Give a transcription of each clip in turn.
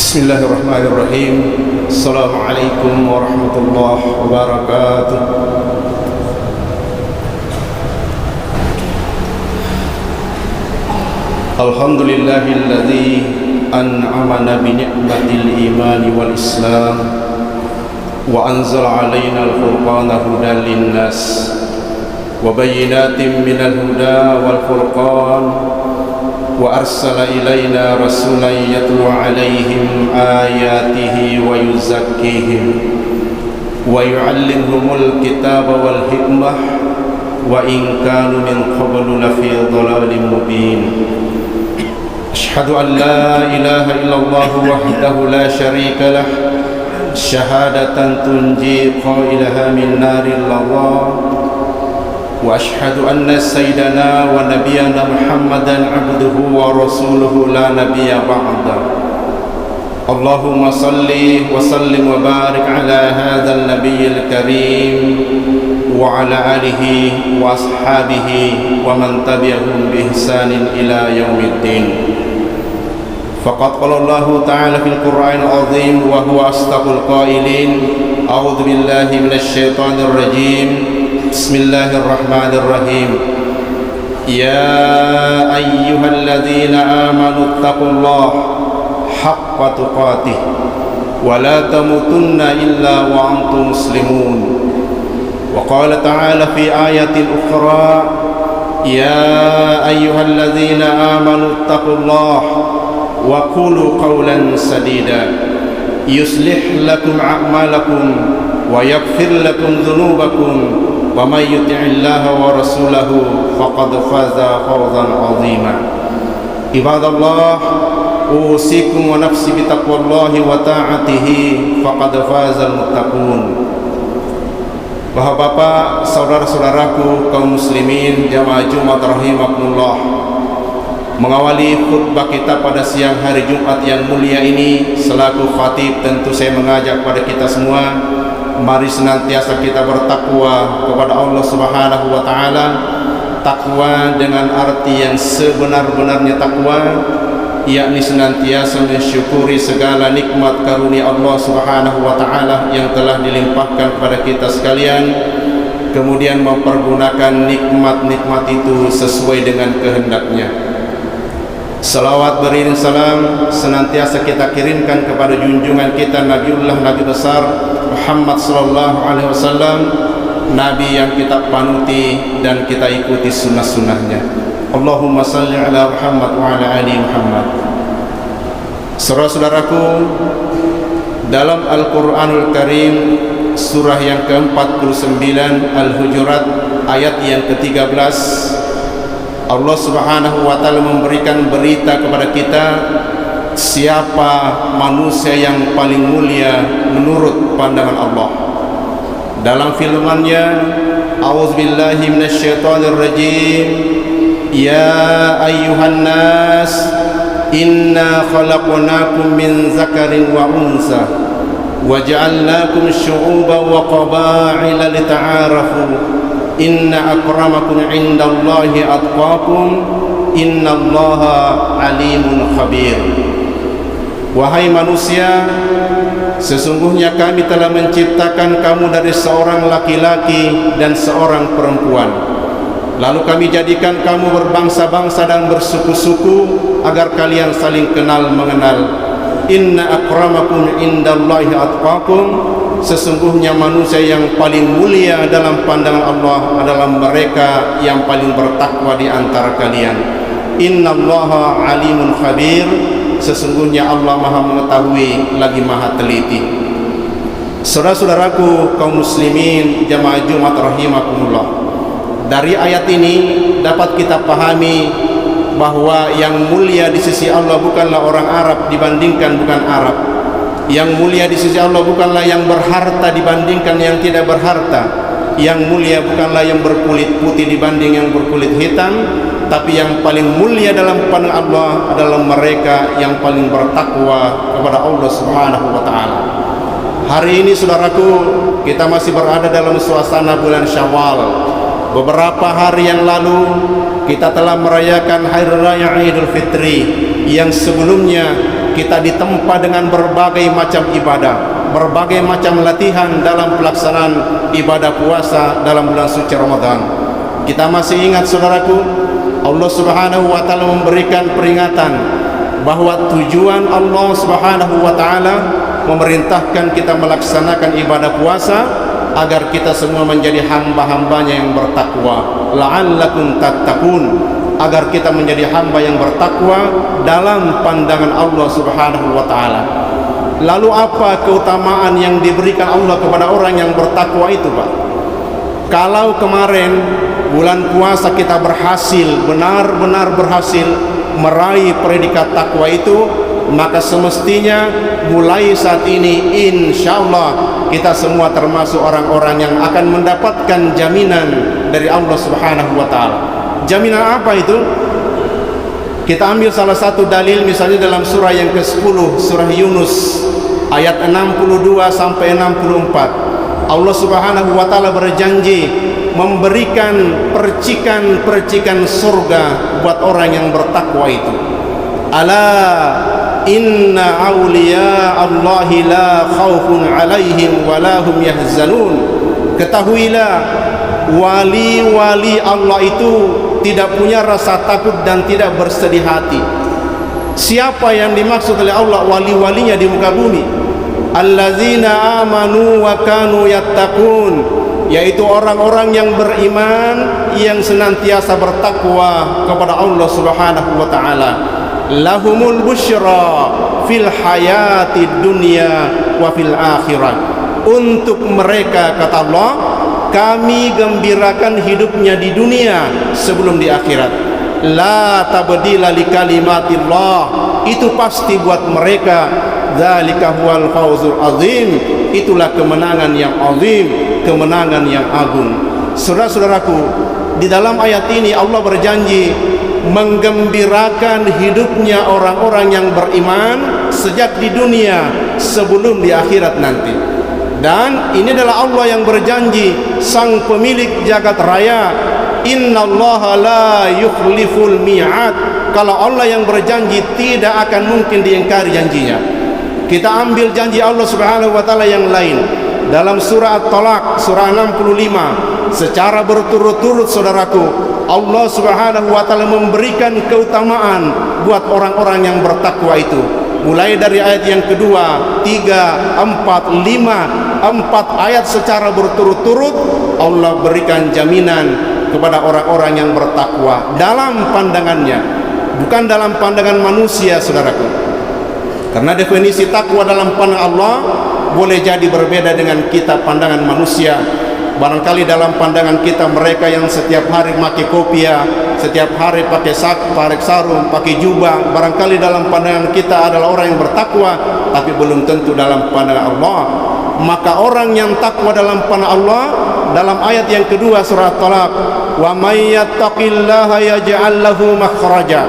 Bismillahirrahmanirrahim. Assalamualaikum warahmatullahi wabarakatuh. Alhamdulillahilladzi an'amana bi ni'matil iman wal islam wa anzala 'alaina al-furqana hudan lin-nas wa bayyinatin minal huda wal furqan wa arsala ilaina rasulan yatlu alaihim ayatihi wa yuzakkihim wa yu'allimuhumul kitaba wal hikmah wa in kanu min qablu lafi dhalalin mubin. Asyhadu an la ilaha illallah wahdahu la syarika lah syahadatan tunji qailaha min naril ladha wa asyhadu anna sayyidana wa nabiyyana Muhammadan abduhu wa rasuluhu la nabiyya ba'da. Allahumma salli wa sallim wa barik ala hadzal nabiyyil karim wa ala alihi wa ashabihi wa man tabi'ahum bi ihsanin ila yaumiddin. Faqad qala Allah ta'ala fil Qur'anil 'azim wa huwa asdaqul qailin. A'udzu billahi minasy syaithanir rajim. Bismillahirrahmanirrahim. Ya ayyuhalladzina amanu taqullaha haqqa tuqatih wa la tamutunna illa wa antum muslimun. Wa qala ta'ala fi ayatin ukhra, ya ayyuhalladzina amanu taqullaha wa qulu qawlan sadida yuslih lakum a'malakum wa yaghfir lakum dhunubakum wa may yuti'illaha wa rasulahu faqad faza fawzan 'azima. Ibadallah, usikum wa nafsi bi taqwallahi wa ta'atihi faqad fazal muttaqun. Bapak-bapak, saudara-saudaraku kaum muslimin jamaah Jumat rahimakumullah, mengawali khutbah kita pada siang hari Jumat yang mulia ini, selaku khatib tentu saya mengajak pada kita semua, mari senantiasa kita bertakwa kepada Allah Subhanahu wa taala. Takwa dengan arti yang sebenar-benarnya takwa, yakni senantiasa mensyukuri segala nikmat karunia Allah Subhanahu wa taala yang telah dilimpahkan kepada kita sekalian, kemudian mempergunakan nikmat-nikmat itu sesuai dengan kehendaknya. Salawat beriring salam senantiasa kita kirimkan kepada junjungan kita Nabiullah Nabi besar Muhammad sallallahu alaihi wasallam, Nabi yang kita panuti dan kita ikuti sunnah-sunnahnya. Allahumma salli ala Muhammad wa ala ali Muhammad. Saudara-saudaraku, dalam Al-Quranul Karim surah yang ke-49 Al-Hujurat ayat yang ke-13, Allah Subhanahu wa taala memberikan berita kepada kita siapa manusia yang paling mulia menurut pandangan Allah. Dalam firman-Nya, a'udzubillahi minasyaitonir rajim, ya ayyuhan nas inna khalaqnakum min zakarin wa unsa wa ja'alnakum syu'uban wa qaba'ila lita'arafu inna akramakum indallahi atqakum innallaha alimun khabir. Wahai manusia, sesungguhnya kami telah menciptakan kamu dari seorang laki-laki dan seorang perempuan, lalu kami jadikan kamu berbangsa-bangsa dan bersuku-suku agar kalian saling kenal mengenal. Inna akramakum indallahi atqakum, sesungguhnya manusia yang paling mulia dalam pandangan Allah adalah mereka yang paling bertakwa di antara kalian. Innallaha alimun khabir, sesungguhnya Allah maha mengetahui lagi maha teliti. Saudara-saudaraku kaum muslimin jamaah Jumat rahimakumullah, dari ayat ini dapat kita pahami bahwa yang mulia di sisi Allah bukanlah orang Arab dibandingkan bukan Arab. Yang mulia di sisi Allah bukanlah yang berharta dibandingkan yang tidak berharta. Yang mulia bukanlah yang berkulit putih dibanding yang berkulit hitam, tapi yang paling mulia dalam pandangan Allah adalah mereka yang paling bertakwa kepada Allah Subhanahu wa taala. Hari ini saudaraku, kita masih berada dalam suasana bulan Syawal. Beberapa hari yang lalu kita telah merayakan Hari Raya Idul Fitri, yang sebelumnya kita ditempa dengan berbagai macam ibadah, berbagai macam latihan dalam pelaksanaan ibadah puasa dalam bulan suci Ramadan. Kita masih ingat saudaraku, Allah Subhanahu wa taala memberikan peringatan bahwa tujuan Allah Subhanahu wa taala memerintahkan kita melaksanakan ibadah puasa agar kita semua menjadi hamba-hambanya yang bertakwa, la'allakum tattaqun, agar kita menjadi hamba yang bertakwa dalam pandangan Allah Subhanahu wa taala. Lalu apa keutamaan yang diberikan Allah kepada orang yang bertakwa itu, Pak? Kalau kemarin bulan puasa kita berhasil, benar-benar berhasil meraih predikat takwa itu, maka semestinya mulai saat ini insyaallah kita semua termasuk orang-orang yang akan mendapatkan jaminan dari Allah Subhanahu wa taala. Jaminan apa itu? Kita ambil salah satu dalil, misalnya dalam surah yang ke-10, surah Yunus ayat 62 sampai 64. Allah Subhanahu wa taala berjanji memberikan percikan-percikan surga buat orang yang bertakwa itu. Ala inna awliya Allahi la khawfun alaihim wa lahum yahzanun. Ketahuilah, wali-wali Allah itu tidak punya rasa takut dan tidak bersedih hati. Siapa yang dimaksud oleh Allah wali-walinya di muka bumi? Allazina amanu wa kanu yattaqun, yaitu orang-orang yang beriman yang senantiasa bertakwa kepada Allah Subhanahu wa taala. Lahumul busyra fil hayati dunya wa fil akhirah. Untuk mereka, kata Allah, kami gembirakan hidupnya di dunia sebelum di akhirat. La tabdila li kalimatillah, itu pasti buat mereka. Dzalika huwal fawzul azim, itulah kemenangan yang azim, kemenangan yang agung. Saudara-saudaraku, di dalam ayat ini Allah berjanji menggembirakan hidupnya orang-orang yang beriman sejak di dunia sebelum di akhirat nanti. Dan ini adalah Allah yang berjanji, sang pemilik jagat raya. Innallaha la yukhliful mi'ad. Kalau Allah yang berjanji, tidak akan mungkin diingkari janjinya. Kita ambil janji Allah Subhanahu wa taala yang lain dalam surah At-Talaq surah 65, secara berturut-turut saudaraku, Allah Subhanahu wa taala memberikan keutamaan buat orang-orang yang bertakwa itu. Mulai dari ayat yang kedua, 3, 4, 5, 4 ayat secara berturut-turut Allah berikan jaminan kepada orang-orang yang bertakwa dalam pandangannya, bukan dalam pandangan manusia, saudaraku. Karena definisi takwa dalam pandangan Allah boleh jadi berbeda dengan kita pandangan manusia. Barangkali dalam pandangan kita mereka yang setiap hari pakai kopiah, setiap hari pakai sarung, pakai jubah, barangkali dalam pandangan kita adalah orang yang bertakwa, tapi belum tentu dalam pandangan Allah. Maka orang yang takwa dalam pandangan Allah, dalam ayat yang kedua surah Talaq, wa may yattaqillaha yaj'al lahu makhraja.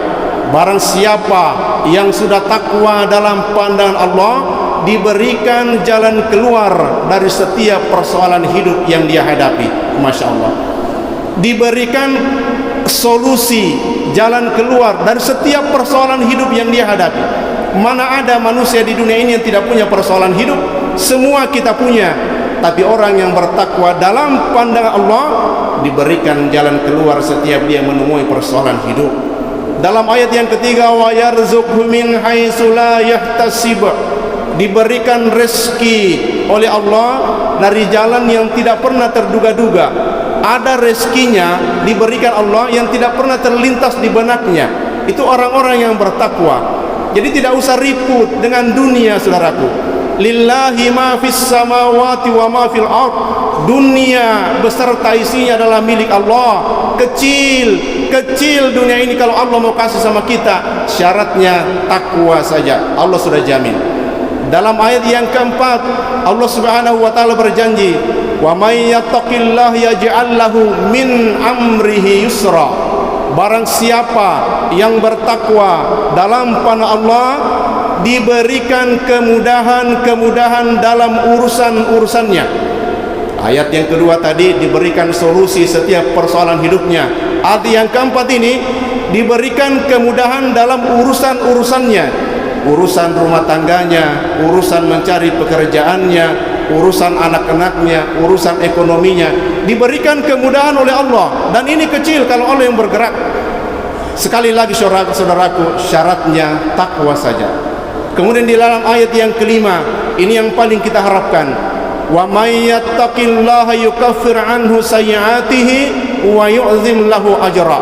Barang siapa yang sudah takwa dalam pandangan Allah, diberikan jalan keluar dari setiap persoalan hidup yang dia hadapi. Masya Allah, diberikan solusi, jalan keluar dari setiap persoalan hidup yang dia hadapi. Mana ada manusia di dunia ini yang tidak punya persoalan hidup? Semua kita punya. Tapi orang yang bertakwa dalam pandangan Allah diberikan jalan keluar setiap dia menemui persoalan hidup. Dalam ayat yang ketiga, wa yarzuqhu min haitsu la yahtasib, diberikan rezeki oleh Allah dari jalan yang tidak pernah terduga-duga. Ada rezekinya diberikan Allah yang tidak pernah terlintas di benaknya. Itu orang-orang yang bertakwa. Jadi tidak usah ribut dengan dunia, saudaraku. Lillahi ma fis samawati wa ma fil ard. Dunia beserta isinya adalah milik Allah. Kecil dunia ini kalau Allah mau kasih sama kita, syaratnya takwa saja. Allah sudah jamin. Dalam ayat yang keempat, Allah Subhanahu wa taala berjanji, wa may yattaqillaha yaj'al lahu min amrihi yusra. Barang siapa yang bertakwa dalam pandangan Allah, diberikan kemudahan dalam urusan-urusannya. Ayat yang kedua tadi diberikan solusi setiap persoalan hidupnya. Ayat yang keempat ini diberikan kemudahan dalam urusan-urusannya. urusan rumah tangganya, urusan mencari pekerjaannya, urusan anak-anaknya, urusan ekonominya diberikan kemudahan oleh Allah. Dan ini kecil kalau Allah yang bergerak. Sekali lagi saudaraku, syaratnya takwa saja. Kemudian di dalam ayat yang kelima, ini yang paling kita harapkan, wa may yattaqillaha yukaffir anhu sayyi'atihi wa yu'zim lahu ajra.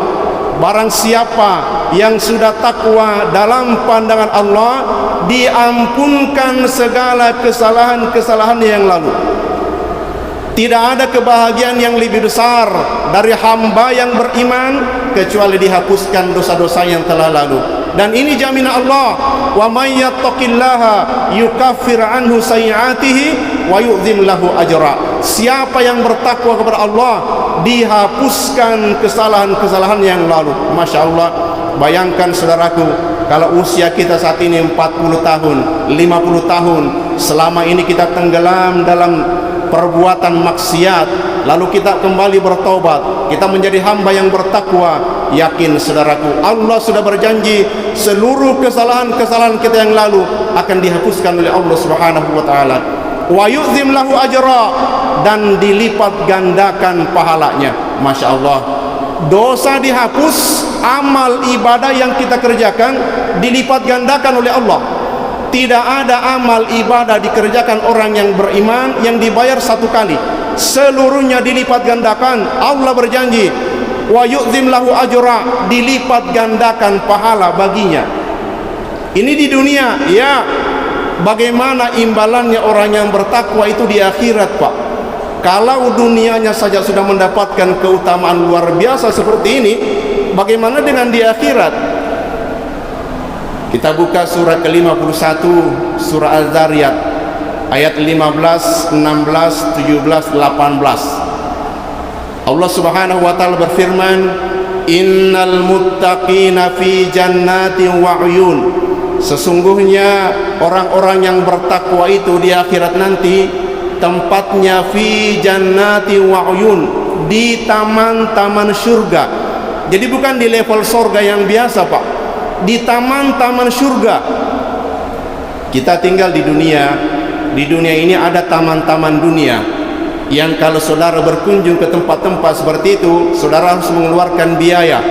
Barang siapa yang sudah takwa dalam pandangan Allah, diampunkan segala kesalahan-kesalahan yang lalu. Tidak ada kebahagiaan yang lebih besar dari hamba yang beriman kecuali dihapuskan dosa-dosa yang telah lalu. Dan ini jaminan Allah, wa may yattaqillaha yukaffir anhu sayyi'atihi wa yu'zim lahu ajra. Siapa yang bertakwa kepada Allah, dihapuskan kesalahan-kesalahan yang lalu. Masya Allah. Bayangkan saudaraku, kalau usia kita saat ini 40 tahun, 50 tahun, selama ini kita tenggelam dalam perbuatan maksiat, lalu kita kembali bertobat, kita menjadi hamba yang bertakwa. Yakin saudaraku, Allah sudah berjanji seluruh kesalahan-kesalahan kita yang lalu akan dihapuskan oleh Allah Subhanahu wa taala. Wa yu'zim lahu ajra, dan dilipat gandakan pahalanya. Masya Allah. Dosa dihapus, amal ibadah yang kita kerjakan dilipat gandakan oleh Allah. Tidak ada amal ibadah dikerjakan orang yang beriman yang dibayar satu kali, seluruhnya dilipat gandakan. Allah berjanji, wa yu'zim lahu ajra, dilipat gandakan pahala baginya. Ini di dunia, ya. Bagaimana imbalannya orang yang bertakwa itu di akhirat, Pak? Kalau dunianya saja sudah mendapatkan keutamaan luar biasa seperti ini, bagaimana dengan di akhirat? Kita buka surah ke-51, surah Az-Zariyat, ayat 15, 16, 17, 18. Allah Subhanahu wa taala berfirman, innal muttaqina fi jannatin wa 'uyun. Sesungguhnya orang-orang yang bertakwa itu di akhirat nanti tempatnya fi jannati wa 'uyun, di taman-taman surga. Jadi bukan di level surga yang biasa, Pak, di taman-taman surga. Kita tinggal di dunia. Di dunia ini ada taman-taman dunia yang kalau saudara berkunjung ke tempat-tempat seperti itu, saudara harus mengeluarkan biaya.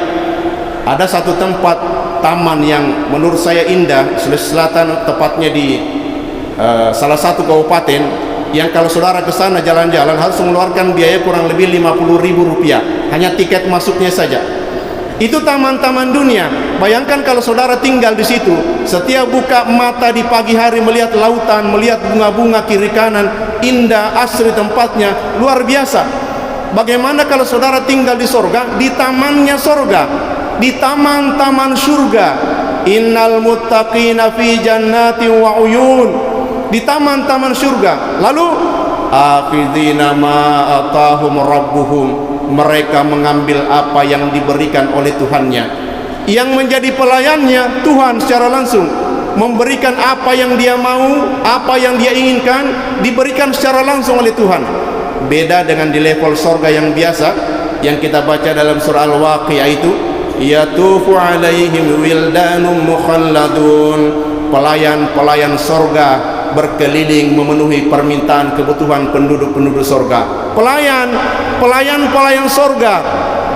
Ada satu tempat taman yang menurut saya indah, Sulawesi Selatan, tepatnya di salah satu kabupaten, yang kalau saudara ke sana jalan-jalan harus mengeluarkan biaya kurang lebih 50.000 rupiah, hanya tiket masuknya saja. Itu taman-taman dunia. Bayangkan kalau saudara tinggal di situ, setiap buka mata di pagi hari melihat lautan, melihat bunga-bunga kiri kanan, indah, asri tempatnya, luar biasa. Bagaimana kalau saudara tinggal di surga, di tamannya surga, di taman-taman surga? Innal muttaqina fi jannatin wa 'uyun, di taman-taman surga. Lalu akhidina ma atahum rabbuhum, mereka mengambil apa yang diberikan oleh Tuhannya. Yang menjadi pelayannya Tuhan secara langsung, memberikan apa yang dia mau, apa yang dia inginkan, diberikan secara langsung oleh Tuhan. Beda dengan di level surga yang biasa yang kita baca dalam surah Al-Waqi'ah itu, yatufu alaihim wildanum mukhalladun, pelayan-pelayan surga berkeliling memenuhi permintaan kebutuhan penduduk-penduduk surga. Pelayan surga.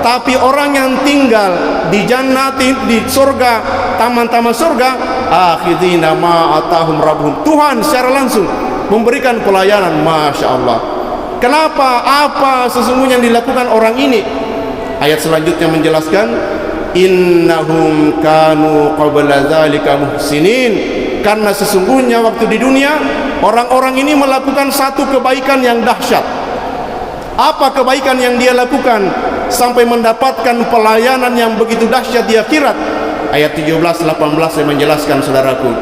Tapi orang yang tinggal di jannati, di surga, taman-taman surga, akhidina ma atahum rabbuhum, Tuhan secara langsung memberikan pelayanan. Masya Allah. Kenapa? Apa sesungguhnya yang dilakukan orang ini? Ayat selanjutnya menjelaskan, innahum kanu qabla dzalika muhsinin, karena sesungguhnya waktu di dunia orang-orang ini melakukan satu kebaikan yang dahsyat. Apa kebaikan yang dia lakukan sampai mendapatkan pelayanan yang begitu dahsyat di akhirat? Ayat 17-18 saya menjelaskan saudaraku.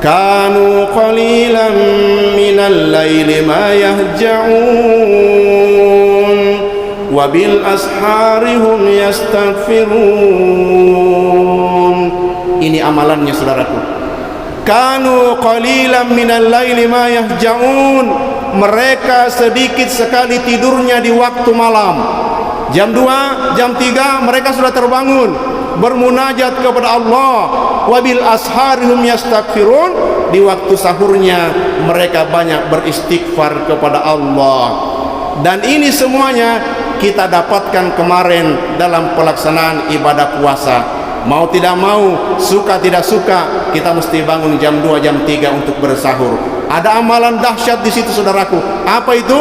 Kanu qalilan minal laili ma yahja'un wa bil ashari hum yastaghfirun. Ini amalannya saudaraku. Kanu qalilan minal laili ma yahja'un, mereka sedikit sekali tidurnya di waktu malam. Jam 2, jam 3 mereka sudah terbangun. bermunajat kepada Allah. Wabil asharihum yastaghfirun, di waktu sahurnya mereka banyak beristighfar kepada Allah. Dan ini semuanya kita dapatkan kemarin dalam pelaksanaan ibadah puasa. Mau tidak mau, suka tidak suka, kita mesti bangun jam 2, jam 3 untuk bersahur. Ada amalan dahsyat di situ saudaraku. Apa itu?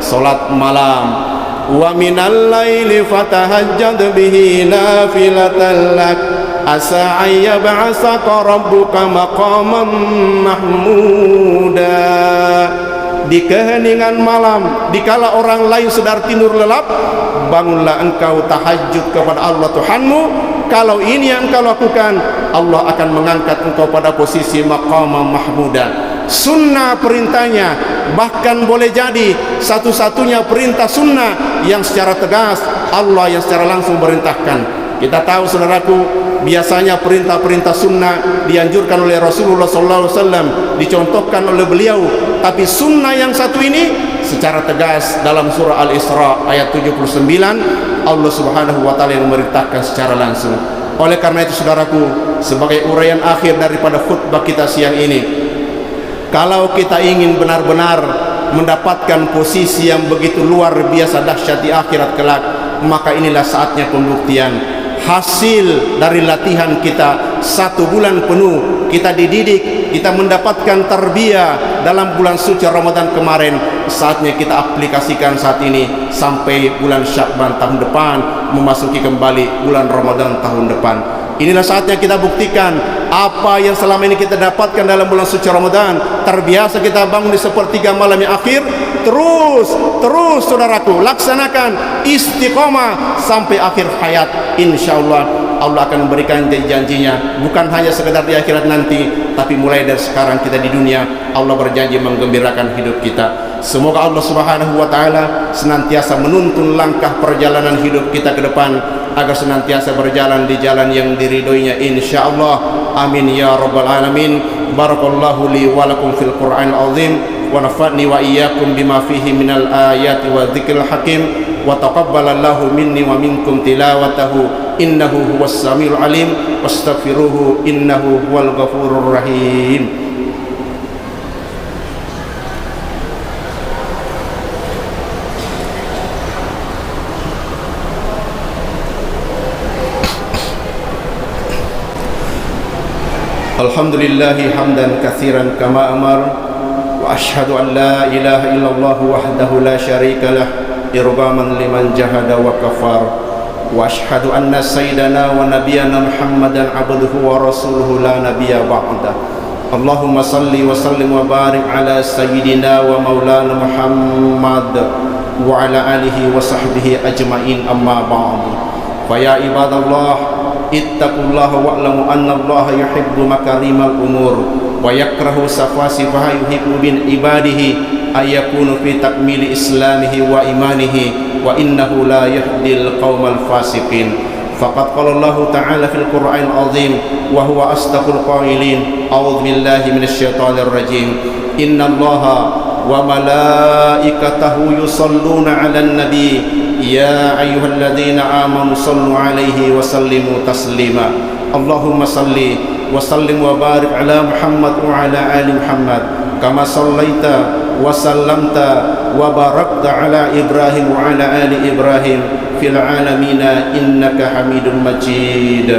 Salat malam. Wa minal laili fatahajjad bihi nafilatan lak asa ayyab'asaka rabbuka maqaman mahmuda. Di keheningan malam, dikala orang lain sedang tidur lelap, bangunlah engkau tahajud kepada Allah Tuhanmu. Kalau ini yang engkau lakukan, Allah akan mengangkat engkau pada posisi maqaman mahmuda. Sunnah perintahnya, bahkan boleh jadi satu-satunya perintah sunnah yang secara tegas Allah yang secara langsung merintahkan. Kita tahu saudaraku, biasanya perintah-perintah sunnah dianjurkan oleh Rasulullah SAW, dicontohkan oleh beliau. Tapi sunnah yang satu ini secara tegas dalam surah Al-Isra ayat 79, Allah Subhanahu wa taala yang memerintahkan secara langsung. Oleh karena itu saudaraku, sebagai uraian akhir daripada khutbah kita siang ini, kalau kita ingin benar-benar mendapatkan posisi yang begitu luar biasa dahsyat di akhirat kelak, maka inilah saatnya pembuktian. Hasil dari latihan kita 1 bulan penuh, kita dididik, kita mendapatkan tarbiyah dalam bulan suci Ramadan kemarin. Saatnya kita aplikasikan saat ini sampai bulan Sya'ban tahun depan, memasuki kembali bulan Ramadan tahun depan. Inilah saatnya kita buktikan apa yang selama ini kita dapatkan dalam bulan suci Ramadan. Terbiasa kita bangun di sepertiga malam yang akhir, terus saudaraku, laksanakan istiqomah sampai akhir hayat. InsyaAllah Allah akan memberikan janji-janjinya, bukan hanya sekedar di akhirat nanti, tapi mulai dari sekarang kita di dunia, Allah berjanji menggembirakan hidup kita. Semoga Allah Subhanahu wa taala senantiasa menuntun langkah perjalanan hidup kita ke depan, agar senantiasa berjalan di jalan yang diridhoinya insyaallah. Amin ya rabbal alamin. Barakallahu li wa lakum fil Qur'anil azim, wa nafa'ni wa iyyakum bima fihi minal ayati wa dzikril hakim, wa taqabbalallahu minni wa minkum tilawatahu innahu huwas samiul alim, wastaghfiruhu innahu huwal ghafurur rahim. Alhamdulillahi hamdan katsiran kama amar, wa ashhadu an la ilaha illallah wahdahu la syarika lah irghaman liman jahada wa kafar, wa ashhadu anna sayyidana wa nabiyyana Muhammadan abduhu wa rasuluhu la nabiyya ba'da. Allahumma salli wa sallim wa barik ala sayyidina wa maulana Muhammad wa ala alihi wa sahbihi ajma'in, amma ba'du. Fa ya ibadallah, ittaqullaha wa'lamu anna Allaha yuhibbu makarimal umur wa yakrahu safasifaha, yuhibbu min ibadihi ayyakunu fi takmili islamihi wa imanihi, wa innahu la yahdil qaumal fasiqin. Faqad qala Allah ta'ala fil Qur'anil azim wa huwa asdaqul qailin, a'udzu billahi minasy syaithanir rajim. Innallaha wa malaikatahu yusalluna 'alan nabi ya ayyuhalladzina amanu sallu 'alaihi wa sallimu taslima. Allahumma salli wa sallim wa barik ala Muhammad wa ala ali Muhammad kama sallaita wa sallamta wa barakta ala Ibrahim wa ala ali Ibrahim fil alamin innaka Hamidum Majid.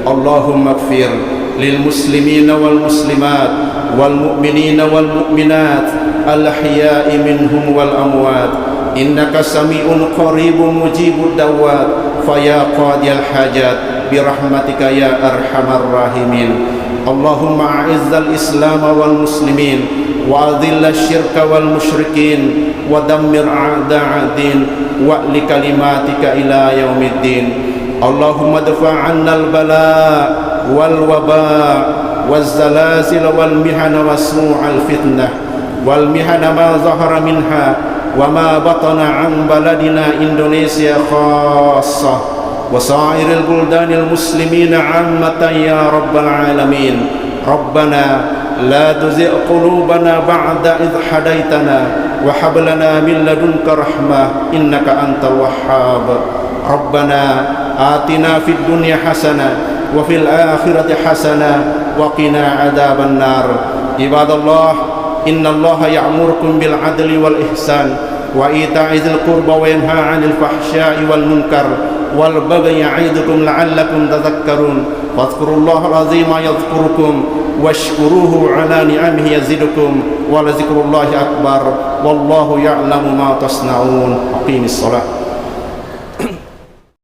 Allahumma ighfir lil muslimina wal muslimat wal mu'minina wal mu'minat al ahya'i minhum wal amwat innaka sami'un qaribun mujibud da'wat faya qadiyal hajat birahmatika ya arhamar rahimin. Allahumma a'izzal islam wal muslimin wa adhillal syirka wal musyrikin wa dammir a'da'ad din wa li kalimatika ila yaumiddin. Allahumma dafa' 'annal bala' wal waba' waz zalazil wal mihana wasmu'al fitnah wal mihana ma zahara minha wa ma batana an baladina Indonesia khassah wa sa'iril buldanil muslimina 'ammatan ya rabbal alamin. Rabbana la tuzigh qulubana ba'da idh hadaitana wa hab lana min ladunka rahmah innaka antal wahhab. Rabbana آتنا في الدنيا حسنة وفي الآخرة حسنة وقنا عذاب النار. عباد الله، إن الله يأمركم بالعدل والإحسان وإيتاء ذي القربى وينهى عن الفحشاء والمنكر والبغي يعظكم لعلكم تذكرون. فاذكروا الله العظيم يذكركم واشكروه على نعمه يزدكم ولذكر الله أكبر والله يعلم ما تصنعون. أقيم الصلاة.